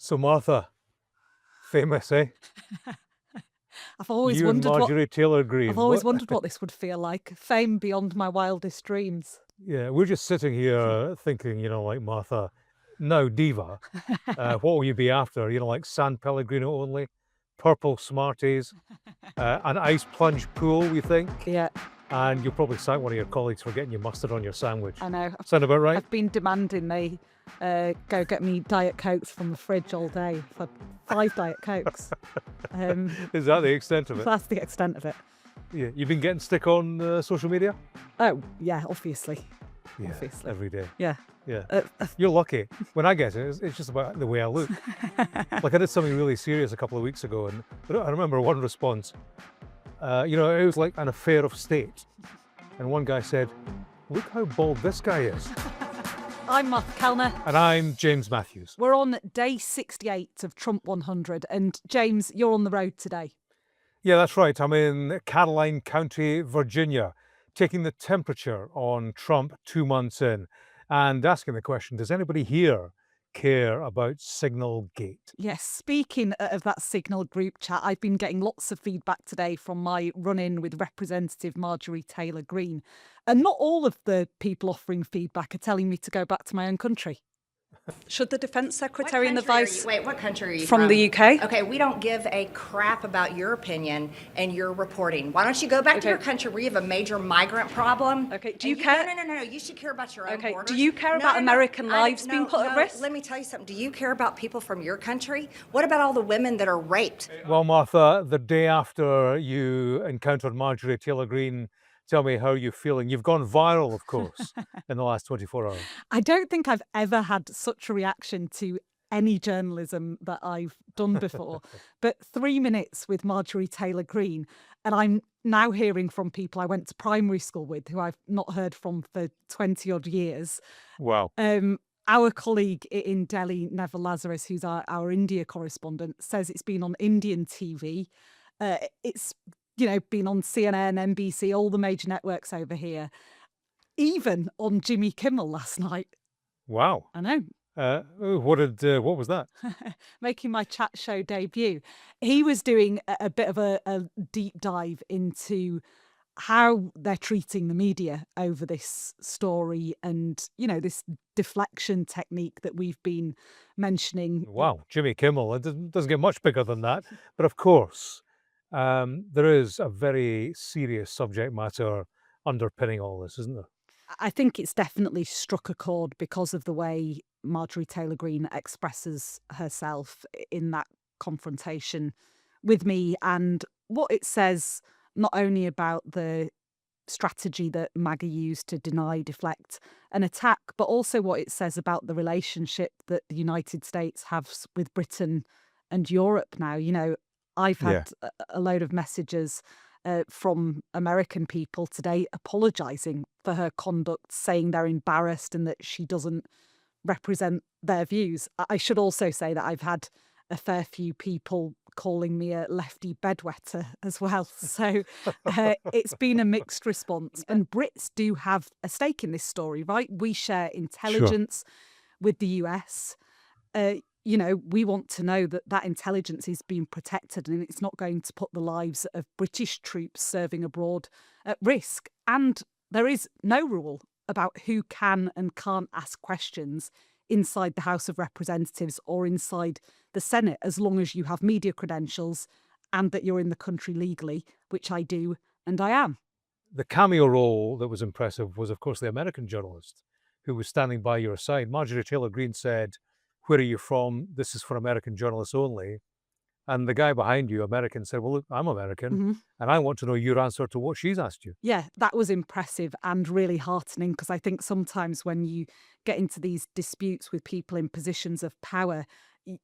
So Martha, famous, eh? I've always You and wondered Marjorie Taylor Greene. I've always wondered what this would feel like. Fame beyond my wildest dreams. Yeah, we're just sitting here thinking, like Martha, now diva, what will you be after? Like San Pellegrino only, purple Smarties, an ice plunge pool, we think, Yeah, and you'll probably cite one of your colleagues for getting you mustard on your sandwich. I know. Sound about right? I've been demanding they go get me Diet Cokes from the fridge all day. I've had 5 Diet Cokes. Is that the extent of it? That's the extent of it. Yeah, you've been getting stick on social media? Oh, yeah, obviously. Yeah, Obviously. every day. Yeah. Yeah. You're lucky. When I get it, it's just about the way I look. Like I did something really serious a couple of weeks ago, and I remember one response. It was like an affair of state. And one guy said, "Look how bald this guy is." I'm Martha Kelner. And I'm James Matthews. We're on day 68 of Trump 100. And James, you're on the road today. Yeah, that's right. I'm in Caroline County, Virginia, taking the temperature on Trump 2 months in and asking the question, does anybody here care about Signal Gate? Yes, speaking of that Signal group chat, I've been getting lots of feedback today from my run-in with Representative Marjorie Taylor Greene. And not all of the people offering feedback are telling me to go back to my own country. Should the Defence Secretary and the Vice... Wait, what country are you from the UK? Okay, we don't give a crap about your opinion and your reporting. Why don't you go back to your country where you have a major migrant problem? Okay, do you care? No. You should care about your own borders. Do you care about American lives being put at risk? Let me tell you something. Do you care about people from your country? What about all the women that are raped? Well, Martha, the day after you encountered Marjorie Taylor Greene, tell me how you're feeling. You've gone viral, of course, in the last 24 hours. I don't think I've ever had such a reaction to any journalism that I've done before. But 3 minutes with Marjorie Taylor Greene, and I'm now hearing from people I went to primary school with who I've not heard from for 20 odd years. Wow. Our colleague in Delhi, Neville Lazarus, who's our India correspondent, says it's been on Indian TV. It's been on CNN, NBC, all the major networks over here, even on Jimmy Kimmel last night. Wow. I know. What was that? Making my chat show debut. He was doing a bit of a deep dive into how they're treating the media over this story and, this deflection technique that we've been mentioning. Wow, Jimmy Kimmel. It doesn't get much bigger than that. But of course, there is a very serious subject matter underpinning all this, isn't there? I think it's definitely struck a chord because of the way Marjorie Taylor Greene expresses herself in that confrontation with me and what it says not only about the strategy that MAGA used to deny, deflect, and attack, but also what it says about the relationship that the United States has with Britain and Europe now. I've had a load of messages from American people today apologising for her conduct, saying they're embarrassed and that she doesn't represent their views. I should also say that I've had a fair few people calling me a lefty bedwetter as well. So it's been a mixed response. And Brits do have a stake in this story, right? We share intelligence with the US. We want to know that that intelligence is being protected and it's not going to put the lives of British troops serving abroad at risk. And there is no rule about who can and can't ask questions inside the House of Representatives or inside the Senate, as long as you have media credentials and that you're in the country legally, which I do, and I am. The cameo role that was impressive was, of course, the American journalist who was standing by your side. Marjorie Taylor Greene said, "Where are you from? This is for American journalists only." And the guy behind you, American, said, "Well, look, I'm American, and I want to know your answer to what she's asked you." Yeah, that was impressive and really heartening, because I think sometimes when you get into these disputes with people in positions of power,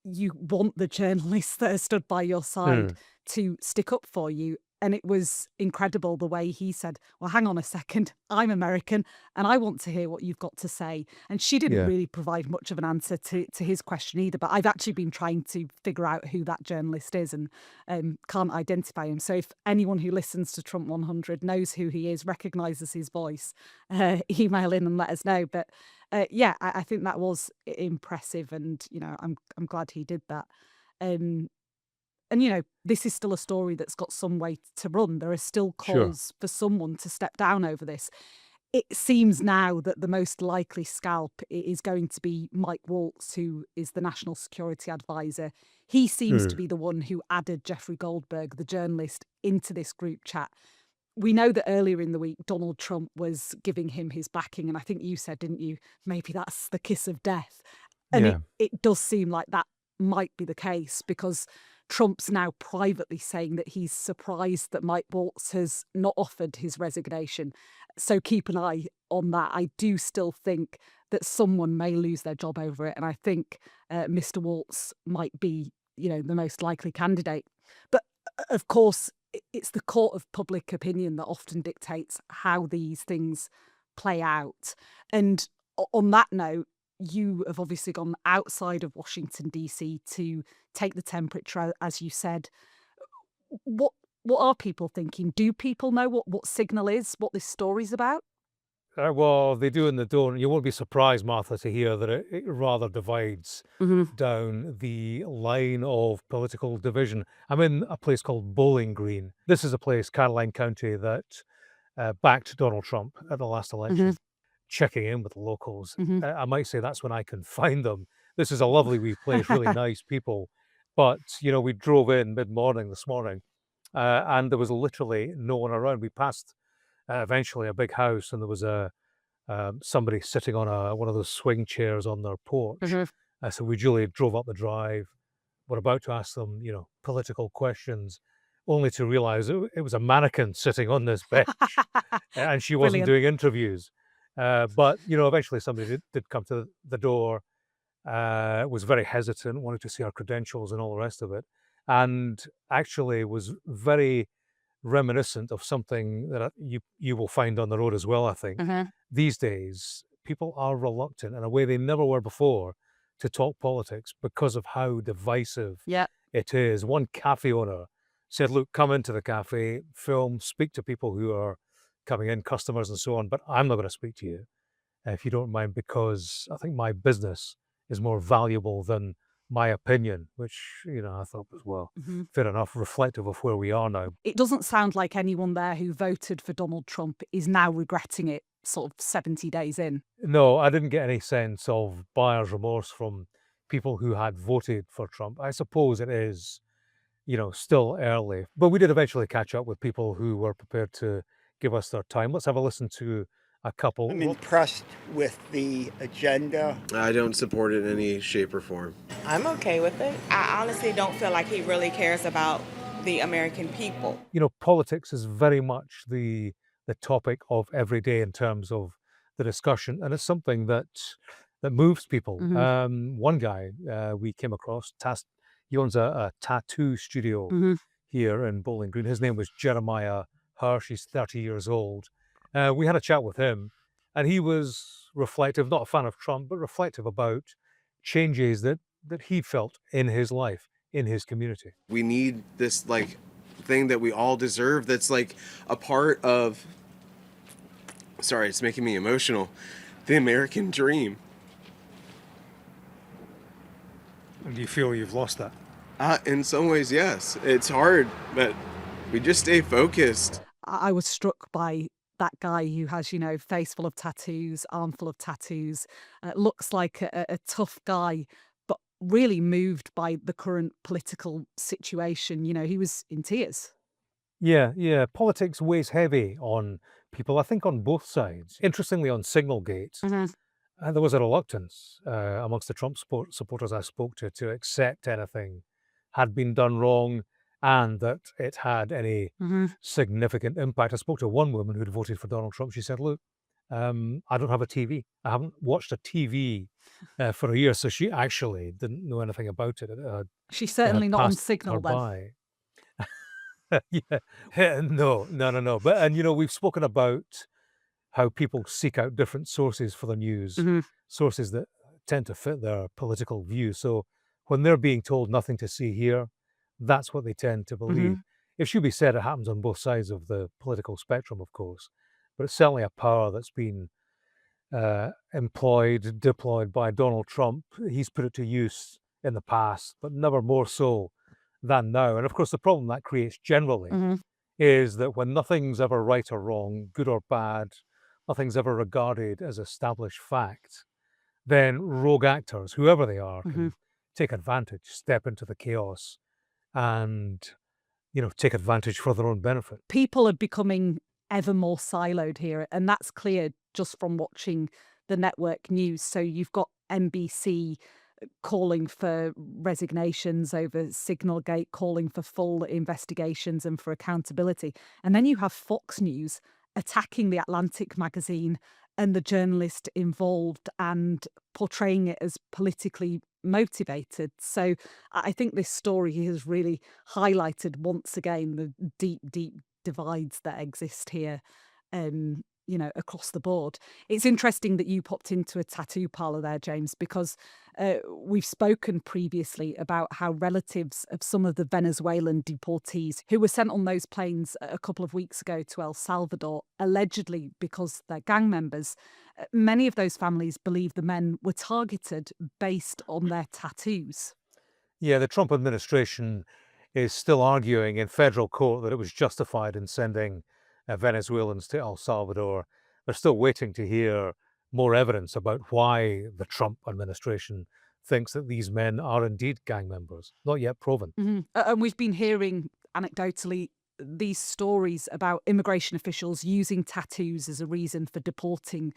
you want the journalists that are stood by your side to stick up for you. And it was incredible the way he said, "Well, hang on a second, I'm American and I want to hear what you've got to say." And she didn't really provide much of an answer to his question either. But I've actually been trying to figure out who that journalist is and can't identify him. So if anyone who listens to Trump 100 knows who he is, recognises his voice, email in and let us know. But Yeah, I think that was impressive, and I'm glad he did that. Um, and this is still a story that's got some way to run. There are still Sure. calls for someone to step down over this. It seems now that the most likely scalp is going to be Mike Waltz, who is the National Security Advisor. He seems to be the one who added Jeffrey Goldberg, the journalist, into this group chat. We know that earlier in the week, Donald Trump was giving him his backing. And I think you said, didn't you, maybe that's the kiss of death. And Yeah. it does seem like that might be the case, because Trump's now privately saying that he's surprised that Mike Waltz has not offered his resignation. So keep an eye on that. I do still think that someone may lose their job over it. And I think Mr. Waltz might be, the most likely candidate. But of course, it's the court of public opinion that often dictates how these things play out. And on that note, you have obviously gone outside of Washington, D.C. to take the temperature, as you said. What are people thinking? Do people know what signal is, what this story's about? Well, they do and they don't. You won't be surprised, Martha, to hear that it rather divides down the line of political division. I'm in a place called Bowling Green. This is a place, Caroline County, that backed Donald Trump at the last election. Checking in with the locals. I might say that's when I can find them. This is a lovely wee place, really nice people. But, we drove in mid-morning this morning and there was literally no one around. We passed eventually a big house, and there was somebody sitting on one of those swing chairs on their porch. So we duly drove up the drive. We're about to ask them, political questions, only to realize it was a mannequin sitting on this bench, and she wasn't doing interviews. But eventually somebody did come to the door. Was very hesitant, wanted to see our credentials and all the rest of it, and actually was very reminiscent of something that you will find on the road as well, I think. These days, people are reluctant in a way they never were before to talk politics because of how divisive it is. One cafe owner said, look, come into the cafe, film, speak to people who are coming in, customers and so on, but I'm not going to speak to you, if you don't mind, because I think my business is more valuable than my opinion, which, I thought was, well, fair enough, reflective of where we are now. It doesn't sound like anyone there who voted for Donald Trump is now regretting it sort of 70 days in. No, I didn't get any sense of buyer's remorse from people who had voted for Trump. I suppose it is, still early, but we did eventually catch up with people who were prepared to give us their time. Let's have a listen to a couple. I'm impressed with the agenda. I don't support it in any shape or form. I'm okay with it. I honestly don't feel like he really cares about the American people. Politics is very much the topic of every day in terms of the discussion, and it's something that moves people. One guy we came across, he owns a tattoo studio here in Bowling Green. His name was Jeremiah Hirsch. He's 30 years old. We had a chat with him, and he was reflective, not a fan of Trump, but reflective about changes that he felt in his life, in his community. We need this thing that we all deserve, that's a part of, sorry, it's making me emotional, the American dream. And do you feel you've lost that? In some ways, yes. It's hard, but we just stay focused. I was struck by that guy who has, face full of tattoos, arm full of tattoos, looks like a tough guy, but really moved by the current political situation. He was in tears. Yeah. Politics weighs heavy on people, I think, on both sides. Interestingly, on Signalgate, there was a reluctance amongst the Trump supporters I spoke to accept anything had been done wrong and that it had any significant impact. I spoke to one woman who'd voted for Donald Trump. She said, look, I don't have a TV. I haven't watched a TV for a year. So she actually didn't know anything about it. She's certainly not on Signal then. Yeah. No. But, and we've spoken about how people seek out different sources for the news, sources that tend to fit their political views. So when they're being told nothing to see here, that's what they tend to believe. It should be said it happens on both sides of the political spectrum, of course, but it's certainly a power that's been employed, deployed by Donald Trump. He's put it to use in the past, but never more so than now. And of course, the problem that creates generally is that when nothing's ever right or wrong, good or bad, nothing's ever regarded as established fact, then rogue actors, whoever they are, can take advantage, step into the chaos and, take advantage for their own benefit. People are becoming ever more siloed here, and that's clear just from watching the network news. So you've got NBC calling for resignations over Signalgate, calling for full investigations and for accountability. And then you have Fox News attacking The Atlantic magazine and the journalist involved and portraying it as politically motivated. So I think this story has really highlighted once again the deep, deep divides that exist here, across the board. It's interesting that you popped into a tattoo parlour there, James, because we've spoken previously about how relatives of some of the Venezuelan deportees who were sent on those planes a couple of weeks ago to El Salvador, allegedly because they're gang members, many of those families believe the men were targeted based on their tattoos. Yeah, the Trump administration is still arguing in federal court that it was justified in sending Venezuelans to El Salvador. They're still waiting to hear more evidence about why the Trump administration thinks that these men are indeed gang members. Not yet proven. And we've been hearing anecdotally these stories about immigration officials using tattoos as a reason for deporting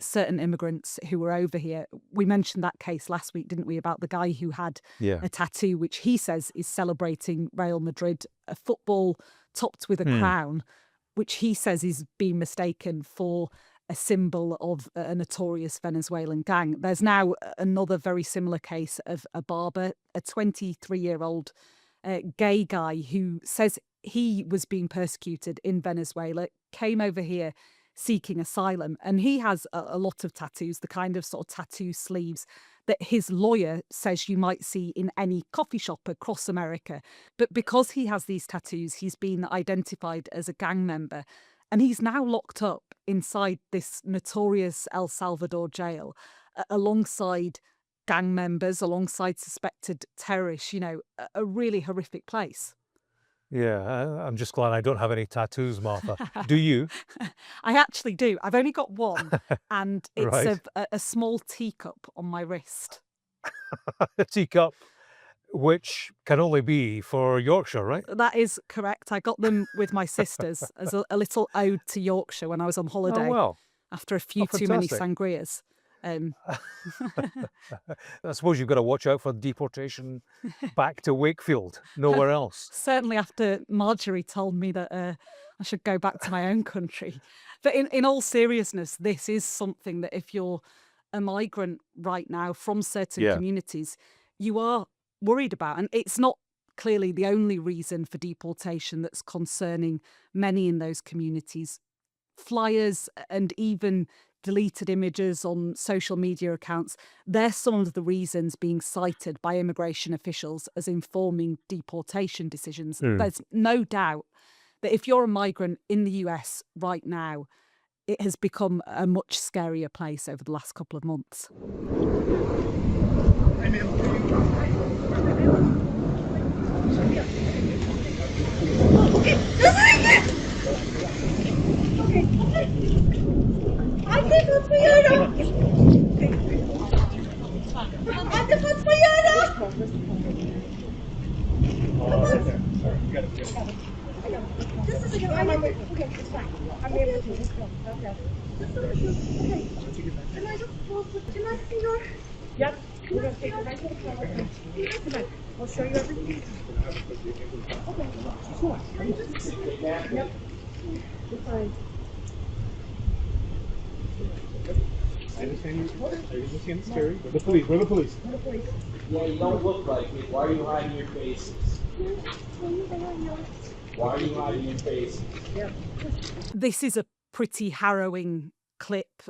certain immigrants who were over here. We mentioned that case last week, didn't we, about the guy who had a tattoo which he says is celebrating Real Madrid, a football topped with a crown, which he says is being mistaken for a symbol of a notorious Venezuelan gang. There's now another very similar case of a barber, a 23-year-old gay guy who says he was being persecuted in Venezuela, came over here seeking asylum, and he has a lot of tattoos, the kind of sort of tattoo sleeves that his lawyer says you might see in any coffee shop across America. But because he has these tattoos, he's been identified as a gang member, and he's now locked up inside this notorious El Salvador jail alongside gang members, alongside suspected terrorists, a really horrific place. Yeah, I'm just glad I don't have any tattoos, Martha. Do you? I actually do. I've only got one, and it's Right. a small teacup on my wrist. A teacup, which can only be for Yorkshire, right? That is correct. I got them with my sisters as a little ode to Yorkshire when I was on holiday Oh, well. after a few too many fantastic. sangrias. I suppose you've got to watch out for deportation back to Wakefield, nowhere else. Certainly after Marjorie told me that I should go back to my own country. But in all seriousness, this is something that if you're a migrant right now from certain communities, you are worried about. And it's not clearly the only reason for deportation that's concerning many in those communities. Flyers and even deleted images on social media accounts, they're some of the reasons being cited by immigration officials as informing deportation decisions. There's no doubt that if you're a migrant in the US right now, it has become a much scarier place over the last couple of months. I'll show you everything. I understand it's scary. Where the police? Where the police? Yeah, you don't look like it. Why are you hiding your faces? Why are you hiding your faces? This is a pretty harrowing clip.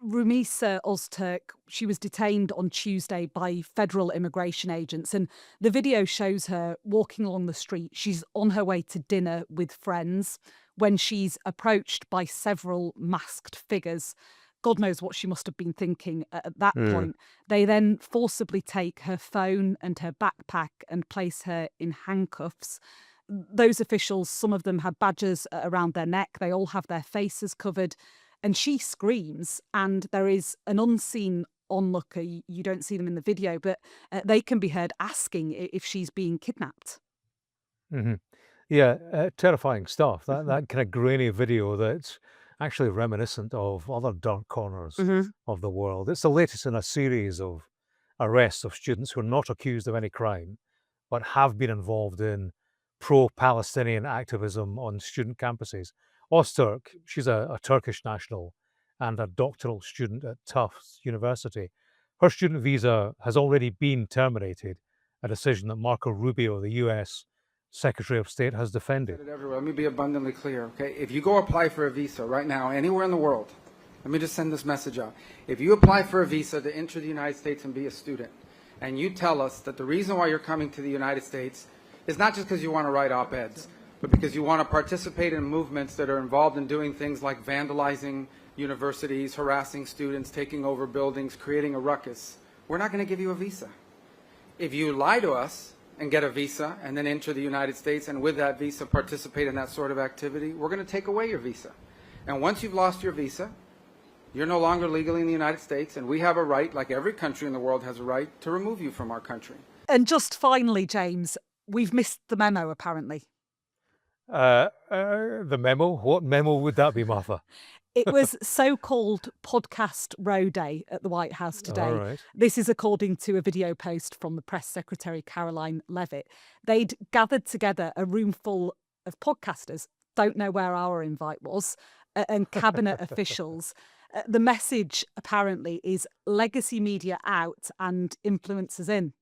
Rumisa Ozturk, she was detained on Tuesday by federal immigration agents, and the video shows her walking along the street. She's on her way to dinner with friends when she's approached by several masked figures. God knows what she must have been thinking at that point. They then forcibly take her phone and her backpack and place her in handcuffs. Those officials, some of them had badges around their neck. They all have their faces covered. And she screams, and there is an unseen onlooker. You don't see them in the video, but they can be heard asking if she's being kidnapped. Mm-hmm. Yeah, terrifying stuff. That kind of grainy video that's actually reminiscent of other dark corners of the world. It's the latest in a series of arrests of students who are not accused of any crime, but have been involved in pro-Palestinian activism on student campuses. Öztürk, she's a Turkish national and a doctoral student at Tufts University. Her student visa has already been terminated, a decision that Marco Rubio, the US Secretary of State, has defended. Everywhere. Let me be abundantly clear, okay? If you go apply for a visa right now, anywhere in the world, let me just send this message out. If you apply for a visa to enter the United States and be a student, and you tell us that the reason why you're coming to the United States is not just because you want to write op-eds, but because you want to participate in movements that are involved in doing things like vandalizing universities, harassing students, taking over buildings, creating a ruckus, we're not going to give you a visa. If you lie to us and get a visa and then enter the United States and with that visa participate in that sort of activity, we're going to take away your visa. And once you've lost your visa, you're no longer legally in the United States, and we have a right, like every country in the world has a right, to remove you from our country. And just finally, James, we've missed the memo, apparently. The memo? What memo would that be, Martha? It was so-called Podcast Row Day at the White House today. All right. This is according to a video post from the press secretary, Caroline Levitt. They'd gathered together a room full of podcasters, don't know where our invite was, and cabinet officials. The message, apparently, is legacy media out and influencers in.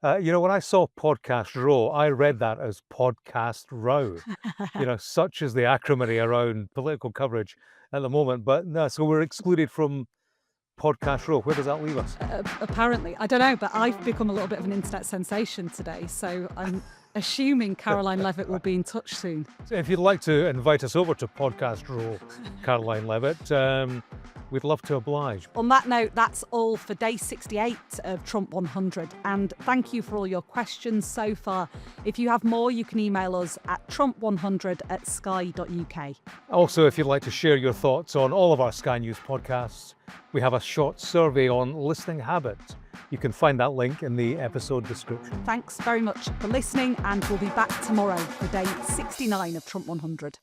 When I saw Podcast Row, I read that as Podcast Row. Such is the acrimony around political coverage at the moment. But no, so we're excluded from Podcast Row. Where does that leave us? Apparently, I don't know, but I've become a little bit of an internet sensation today. So I'm assuming Caroline Levitt will be in touch soon. So if you'd like to invite us over to Podcast Row, Caroline Levitt, we'd love to oblige. On that note, that's all for day 68 of Trump 100. And thank you for all your questions so far. If you have more, you can email us at trump100@sky.uk. Also, if you'd like to share your thoughts on all of our Sky News podcasts, we have a short survey on listening habits. You can find that link in the episode description. Thanks very much for listening, and we'll be back tomorrow for day 69 of Trump 100.